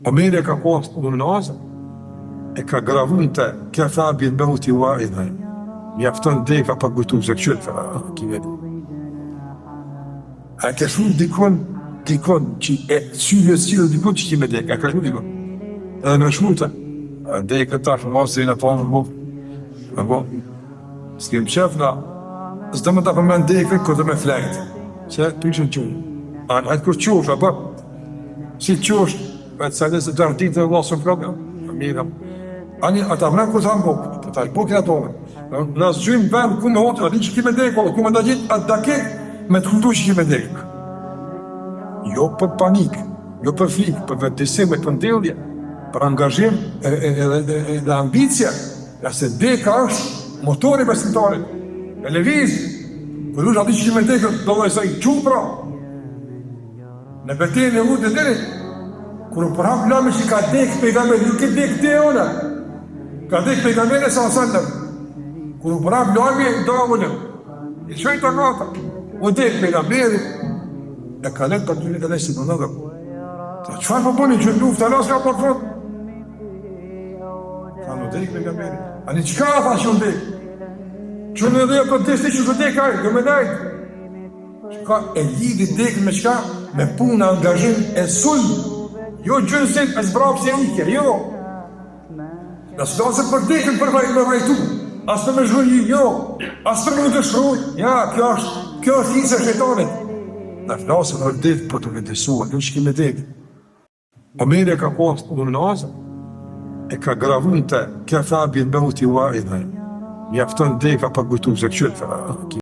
Omeri ka pas unazë, e ka gravun të këtha bil mauti wa'idha. Mjafton deka pa kujtu se qëtë, a ka shumë dikon që e syve s'ilë dikon që kime deka, a ka shumë dikon. Edhe në shmute, deka tash masë në tonë më bo, s'kem qef na, s'do më ta përmen deka këtë me flejtë, që përshën qunë. Anë kur qosh, apo, si qosh, vetë sa dhe se të arditë dhe Allah së më prapë, mirëm. Ani, ata vrenë këtë hanë bokë, të ta shbokin atome. Në zgjujmë vend ku në hotë, ati që kime dekë, ku me nda gjithë atë dakik, me të kundu që kime dekë. Jo për panikë, jo për flikë, për vetëdisim, për ndellje, për angazhim dhe ambicja, ja se deka është motori besimtarit, e levizë, për dush ati që kime dekë, do dhe sa i qumë pra. Në betejën e Uhudit deri, kur u përhap lame që ka dekë pejgamberi, nuk e dekë te ona, ka dekë pejgamberi s.a.s. Kur u përhap lame, davullëm, i shojtë anata, u dekë pejgamberi, e ka lekë për të një të leshtë të nëdhëm. Ta qëfar përboni që luft, alas ka për fond? Ka në dekë pejgamberi, ani qëka tha që në dekë? Që në dhe për të shti që të dekë ajë, do me dajtë. Qëka e lidi dekë me qëka? Me punë, angazhim e sulm, jo gjënësit e zbrapës e ike, jo. Nësë do se për dekën për me vrejtu, asë për me zhvënjë, jo, asë për me të shruj, ja, kjo është hisë e shetanit. Në flasën për dekë për të vendesua, në që kime dekë. Omeri ka pas unazë, e ka gravun të këtha bil mauti wa'idha. Mjafton deka pa kujtu se qëtë,